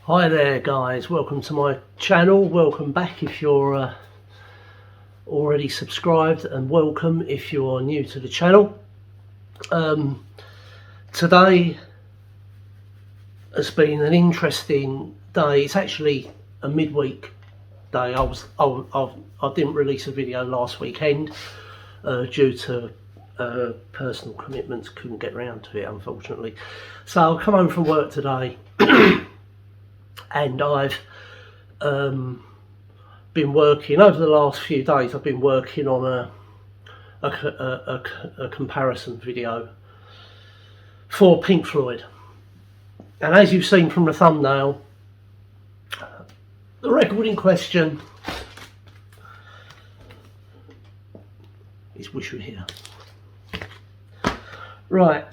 Hi there guys, welcome to my channel. Welcome back if you're already subscribed, and welcome if you're new to the channel. Today has been an interesting day. It's actually a midweek day. I didn't release a video last weekend due to personal commitments. Couldn't get around to it, unfortunately. So I come home from work today and I've been working over the last few days. I've been working on a comparison video for Pink Floyd, and as you've seen from the thumbnail, the record in question is Wish You Were Here. Right,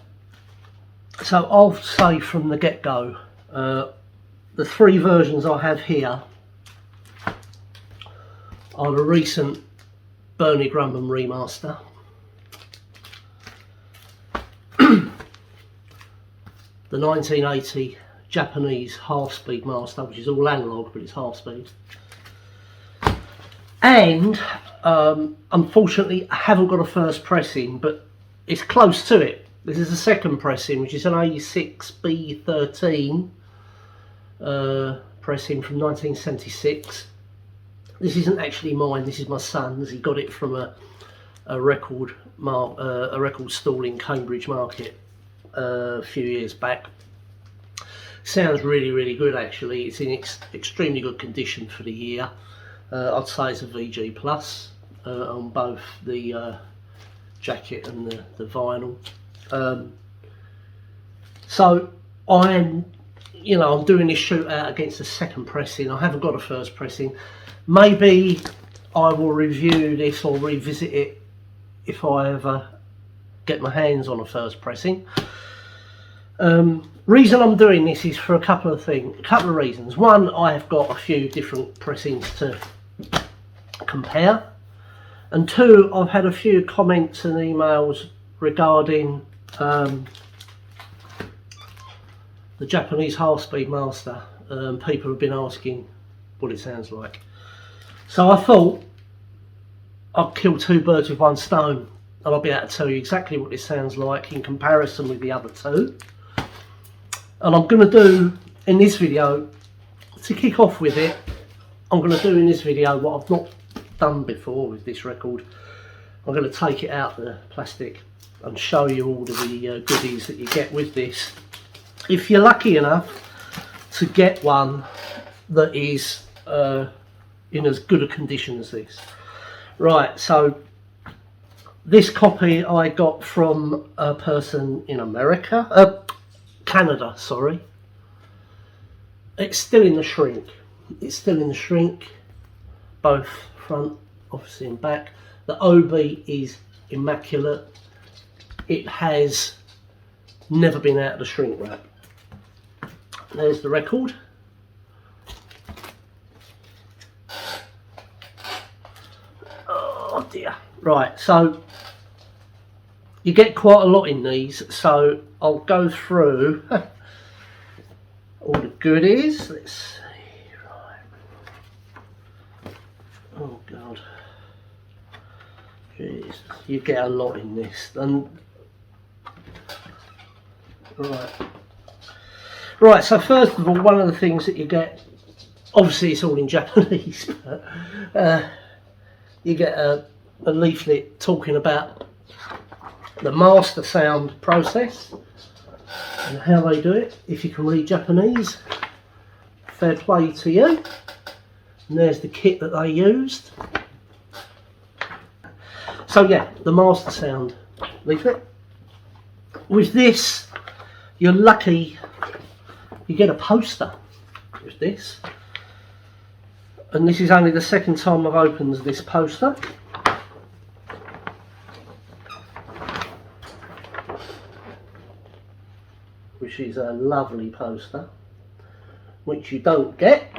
so I'll say from the get-go, the three versions I have here are the recent Grundman remaster, the 1980 Japanese half-speed master, which is all analog but it's half-speed, and unfortunately I haven't got a first pressing, but it's close to it. This is a second pressing, which is an A6B13 pressing from 1976. This isn't actually mine, this is my son's. He got it from a record stall in Cambridge Market a few years back. Sounds really good actually. It's in extremely good condition for the year. I'd say it's a VG Plus on both the jacket and the vinyl. So I'm doing this shootout against a second pressing. I haven't got a first pressing. Maybe I will review this or revisit it if I ever get my hands on a first pressing. Reason I'm doing this is for a couple of reasons. One, I have got a few different pressings to compare, and two, I've had a few comments and emails regarding the Japanese half-speed master. People have been asking what it sounds like. So I thought I'd kill two birds with one stone, and I'll be able to tell you exactly what this sounds like in comparison with the other two. And I'm going to do in this video, to kick off with it, I'm going to do in this video what I've not done before with this record. I'm going to take it out the plastic and show you all of the goodies that you get with this, if you're lucky enough to get one that is in as good a condition as this. Right, so this copy I got from a person in Canada, sorry. It's still in the shrink. It's still in the shrink, both front, obviously, and back. The OB is immaculate. It has never been out of the shrink wrap. There's the record. Oh dear. Right, so you get quite a lot in these, so I'll go through all the goodies. Let's see. Right. Oh god. Jeez, you get a lot in this. And right, so first of all, one of the things that you get, obviously it's all in Japanese, but you get a leaflet talking about the master sound process and how they do it. If you can read Japanese, fair play to you. And there's the kit that they used. So yeah, the master sound leaflet. With this, you're lucky you get a poster with this, and this is only the second time I've opened this poster. Which is a lovely poster, which you don't get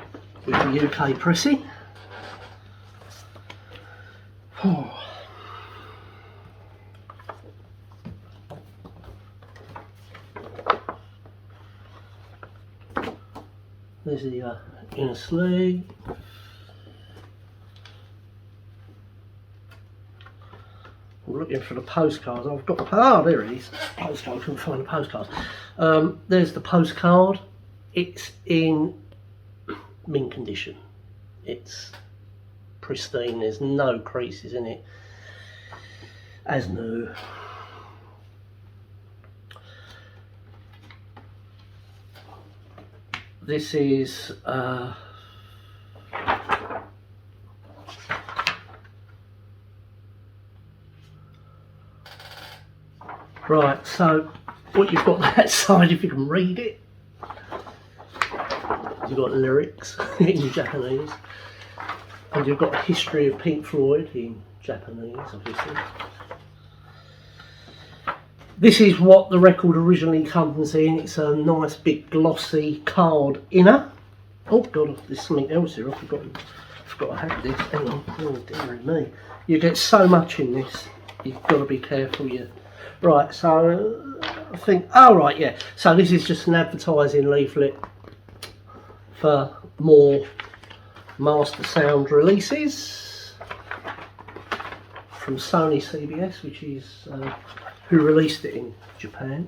with the UK pressing. There's the inner sleeve. I'm looking for the postcards. I've got there it is. Postcard. I couldn't find the postcard. There's the postcard. It's in mint condition. It's pristine. There's no creases in it. As new. This is right, so what you've got that side, if you can read it, you've got lyrics in Japanese, and you've got a history of Pink Floyd in Japanese, obviously. This is what the record originally comes in. It's a nice big glossy card inner. Oh god, there's something else here. I forgot I had this. Hang on. Oh dear me. You get so much in this. You've got to be careful. Right. So I think. Oh right, yeah. So this is just an advertising leaflet for more master sound releases from Sony CBS, which is. Who released it in Japan.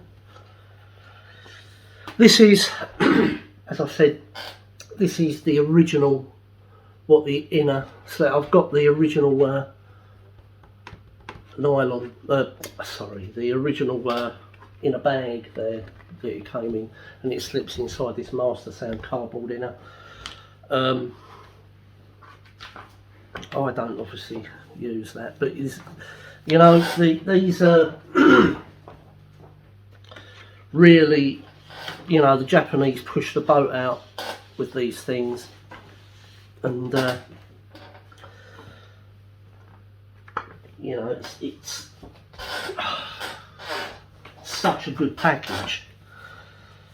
This is, as I said, this is the original, what the inner, so I've got the original nylon, the original inner bag there that it came in, and it slips inside this Master Sound cardboard inner. I don't obviously use that, but it's, you know, these are really, you know, the Japanese push the boat out with these things, and you know, it's such a good package.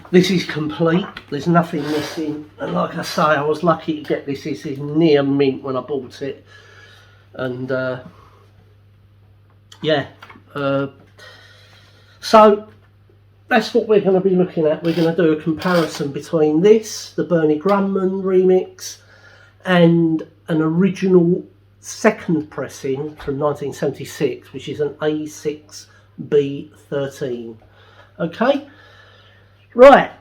This is complete, there's nothing missing, and like I say, I was lucky to get this. This is near mint when I bought it, and yeah, so that's what we're going to be looking at. We're going to do a comparison between this, the Bernie Grundman remix, and an original second pressing from 1976, which is an A6B13. Okay, right,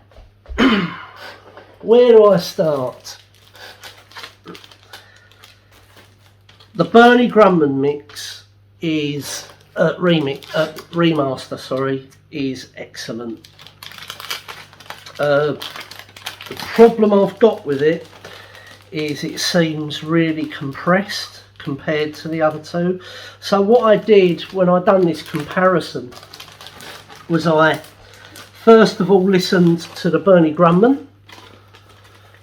where do I start? The Bernie Grundman mix is remaster, sorry, is excellent. The problem I've got with it is it seems really compressed compared to the other two. So what I did when I done this comparison was I first of all listened to the Bernie Grundman.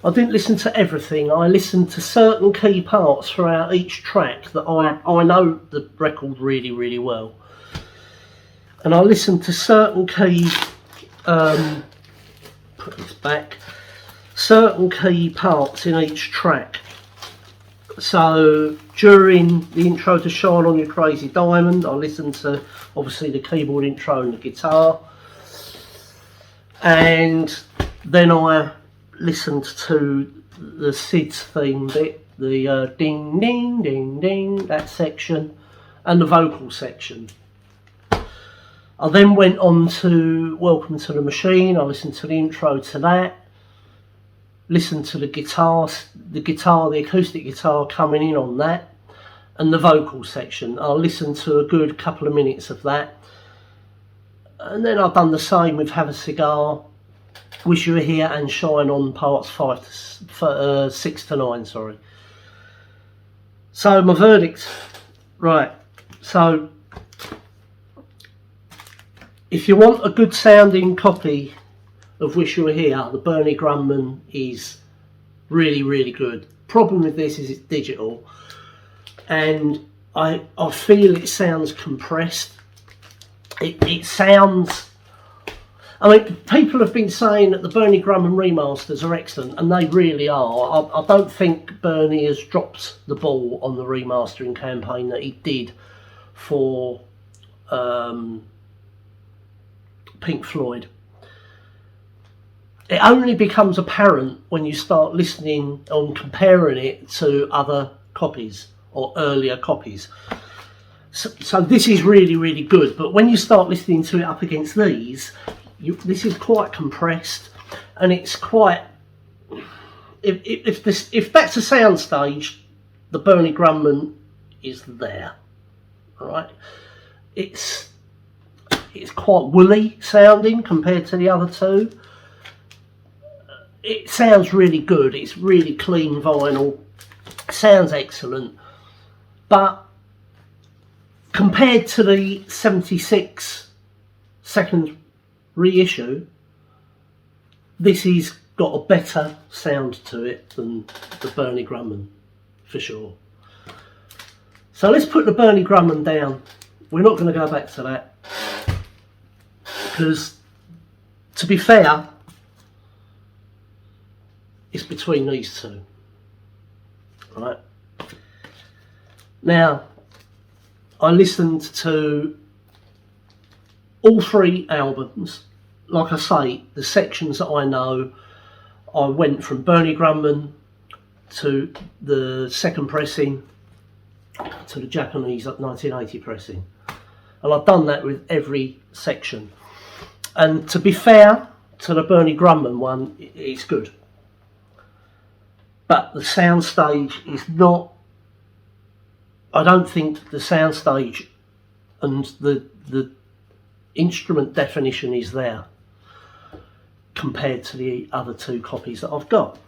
I didn't listen to everything. I listened to certain key parts throughout each track that I know the record really, really well. And I listened to certain key, put this back, certain key parts in each track. So during the intro to Shine On Your Crazy Diamond, I listened to obviously the keyboard intro and the guitar. And then I listened to the Sid's theme bit, the ding ding ding ding, that section, and the vocal section. I then went on to Welcome to the Machine. I listened to the intro to that, listened to the acoustic guitar coming in on that, and the vocal section. I listened to a good couple of minutes of that, and then I've done the same with Have a Cigar, Wish You Were Here, and Shine On parts 6 to 9, sorry. So my verdict, right, so if you want a good sounding copy of Wish You Were Here, the Bernie Grundman is really, really good. Problem with this is it's digital, and I feel it sounds compressed. It sounds, I mean, people have been saying that the Bernie Grundman remasters are excellent, and they really are. I don't think Bernie has dropped the ball on the remastering campaign that he did for Pink Floyd. it only becomes apparent when you start listening and comparing it to other copies or earlier copies. So this is really, really good, but when you start listening to it up against these, this is quite compressed, and it's quite... If that's a soundstage, the Bernie Grundman is there, right? It's quite woolly sounding compared to the other two. It sounds really good. It's really clean vinyl. Sounds excellent, but compared to the 76 second reissue, this has got a better sound to it than the Bernie Grundman, for sure. So let's put the Bernie Grundman down. We're not going to go back to that, because to be fair, it's between these two. Right. Now, I listened to all three albums. Like I say, the sections that I know, I went from Bernie Grundman to the second pressing to the Japanese 1980 pressing. And I've done that with every section. And to be fair to the Bernie Grundman one, it's good. But the soundstage is not... I don't think the soundstage and the instrument definition is there compared to the other two copies that I've got.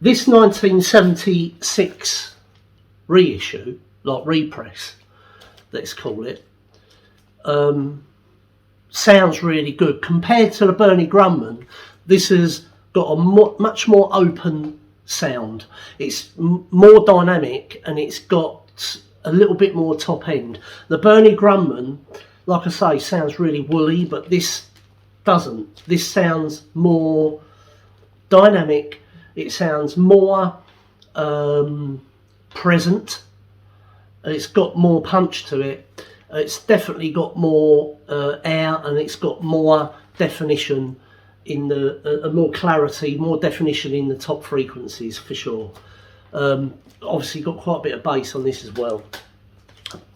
This 1976 reissue, like repress, let's call it, sounds really good. Compared to the Bernie Grundman, this has got a much more open sound. It's more dynamic, and it's got a little bit more top end. The Bernie Grundman, like I say, sounds really woolly, but this doesn't. This sounds more dynamic. It sounds more present. It's got more punch to it. It's definitely got more air, and it's got more definition in the more clarity, more definition in the top frequencies, for sure. Obviously got quite a bit of bass on this as well,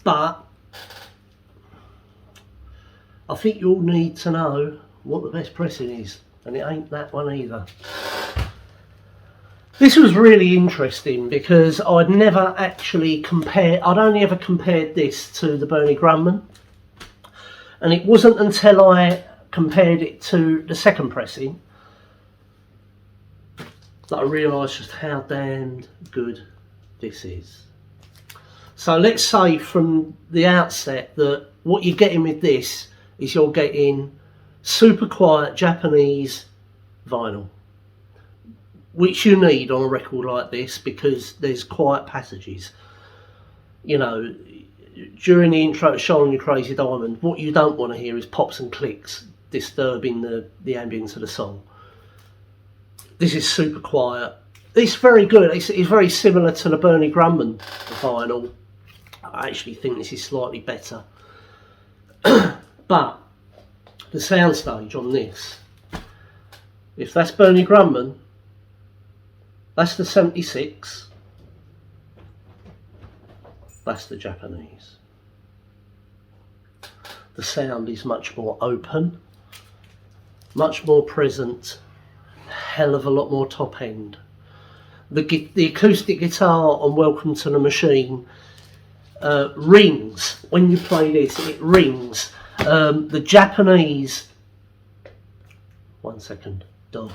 but I think you all need to know what the best pressing is, and it ain't that one either. This was really interesting because I'd never actually compared, I'd only ever compared this to the Bernie Grundman, and it wasn't until I compared it to the second pressing that I realised just how damned good this is. So let's say from the outset that what you're getting with this is you're getting super quiet Japanese vinyl, which you need on a record like this because there's quiet passages. You know, during the intro to Shine On You Crazy Diamond, what you don't want to hear is pops and clicks disturbing the ambience of the song. This is super quiet. It's very good. It's very similar to the Bernie Grundman vinyl. I actually think this is slightly better. But the soundstage on this, if that's Bernie Grundman, that's the 76, that's the Japanese. The sound is much more open, much more present, hell of a lot more top end. The acoustic guitar on Welcome to the Machine rings. When you play this, it rings. The Japanese... One second, dog.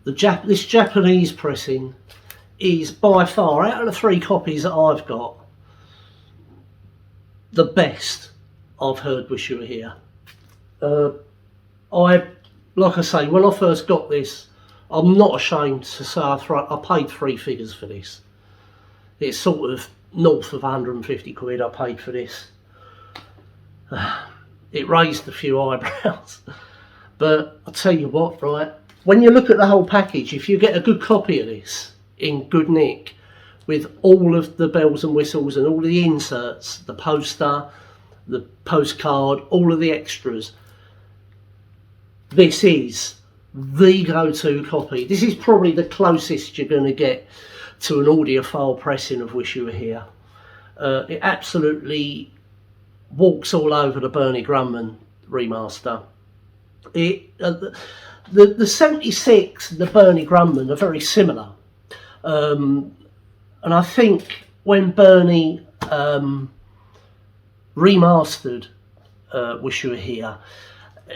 This Japanese pressing is by far, out of the three copies that I've got, the best I've heard Wish You Were Here. Like I say, when I first got this, I'm not ashamed to say I paid three figures for this. It's sort of north of 150 quid I paid for this. It raised a few eyebrows. But I'll tell you what, right, when you look at the whole package, if you get a good copy of this in good nick, with all of the bells and whistles and all the inserts, the poster, the postcard, all of the extras. This is the go-to copy. This is probably the closest you're going to get to an audiophile pressing of Wish You Were Here. It absolutely walks all over the Bernie Grundman remaster. The 76 and the Bernie Grundman are very similar. And I think when Bernie remastered Wish You Were Here,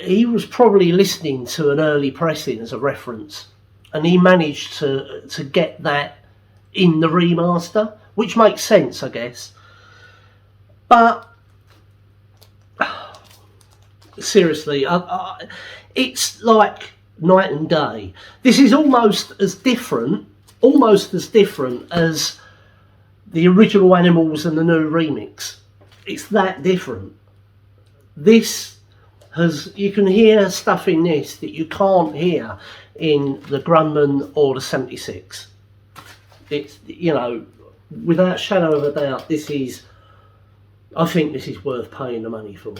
he was probably listening to an early pressing as a reference, and he managed to get that in the remaster, which makes sense, I guess. But seriously, it's like night and day. This is almost as different as the original Animals and the new remix. It's that different. This you can hear stuff in this that you can't hear in the Grundman or the 76. It's, you know, without shadow of a doubt, I think this is worth paying the money for.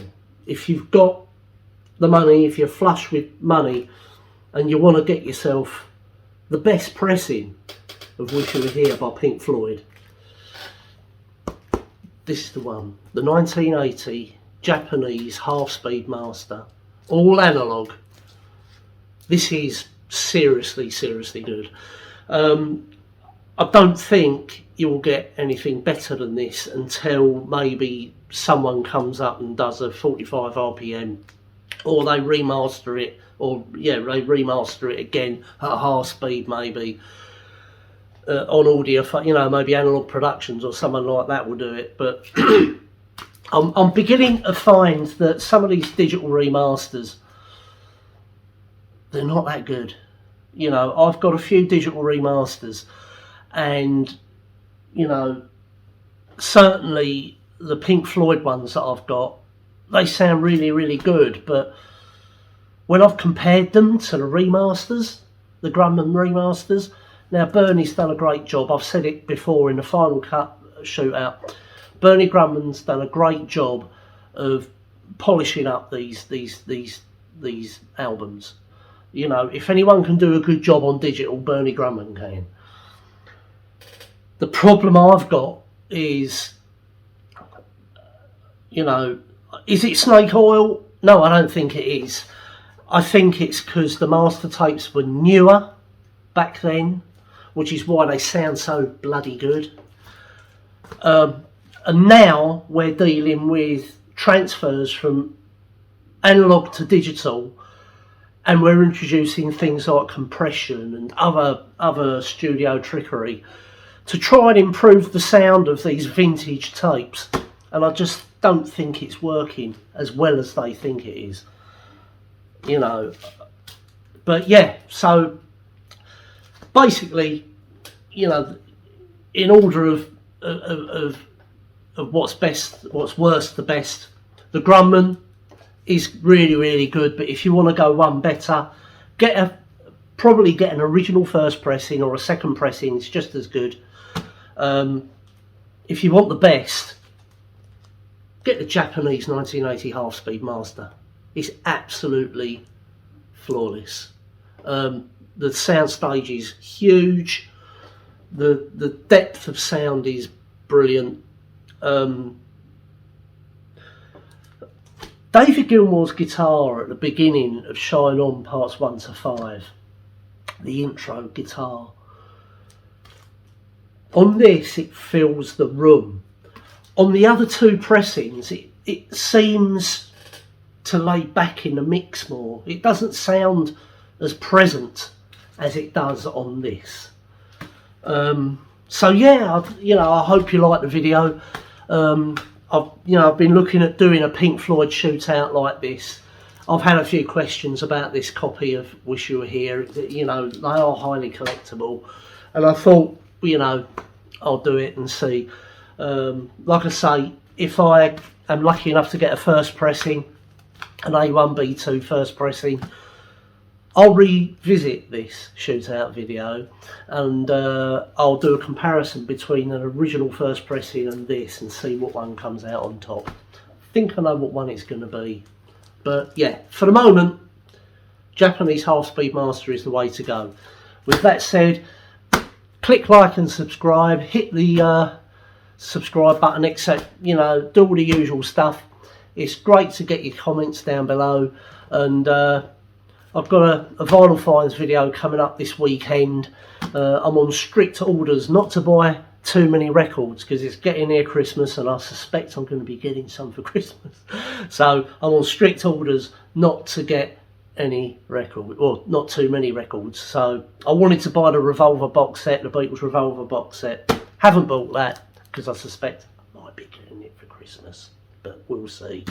If you've got the money, if you're flush with money and you want to get yourself the best pressing of Wish You Were Here by Pink Floyd, this is the one. The 1980 Japanese half-speed master, all analog. This is seriously good. I don't think you'll get anything better than this until maybe someone comes up and does a 45 RPM, or they remaster it, they remaster it again at half speed, maybe on audio, you know, maybe Analog Productions or someone like that will do it. But I'm beginning to find that some of these digital remasters, they're not that good. You know, I've got a few digital remasters, and, you know, certainly the Pink Floyd ones that I've got, they sound really good, but when I've compared them to the remasters, the Grundman remasters, now Bernie's done a great job. I've said it before in the Final Cut Shootout. Bernie Grundman's done a great job of polishing up these albums. You know, if anyone can do a good job on digital, Bernie Grundman can. The problem I've got is, you know, is it snake oil? No, I don't think it is. I think it's because the master tapes were newer back then, which is why they sound so bloody good. And now we're dealing with transfers from analog to digital, and we're introducing things like compression and other studio trickery to try and improve the sound of these vintage tapes. And I just don't think it's working as well as they think it is, you know. But yeah, so basically, you know, in order of what's best, what's worst, the best, the Grundman is really good. But if you want to go one better, probably get an original first pressing or a second pressing. It's just as good. If you want the best, get the Japanese 1980 half-speed master. It's absolutely flawless. The sound stage is huge. The depth of sound is brilliant. David Gilmour's guitar at the beginning of Shine On parts 1 to 5, the intro guitar, on this it fills the room. On the other two pressings it seems to lay back in the mix more. It doesn't sound as present as it does on this. So yeah, I hope you like the video. I've been looking at doing a Pink Floyd shootout like this. I've had a few questions about this copy of Wish You Were Here. You know, they are highly collectible, and I thought, you know, I'll do it and see. Like I say, if I am lucky enough to get a first pressing, an A1B2 first pressing, I'll revisit this shootout video, and I'll do a comparison between an original first pressing and this and see what one comes out on top. think I know what one it's going to be. But yeah, for the moment, Japanese half-speed master is the way to go. With that said, click like and subscribe, hit the subscribe button, etc. You know, do all the usual stuff. It's great to get your comments down below, and I've got a vinyl finds video coming up this weekend. I'm on strict orders not to buy too many records because it's getting near Christmas and I suspect I'm going to be getting some for Christmas. So I'm on strict orders not to get any record, or not too many records. So I wanted to buy the Revolver box set, the Beatles Revolver box set. Haven't bought that because I suspect I might be getting it for Christmas, but we'll see.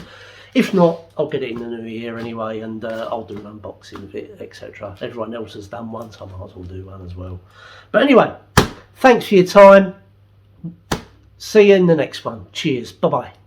If not, I'll get it in the new year anyway, and I'll do an unboxing of it, etc. Everyone else has done one, so I might as well do one as well. But anyway, thanks for your time. See you in the next one. Cheers. Bye-bye.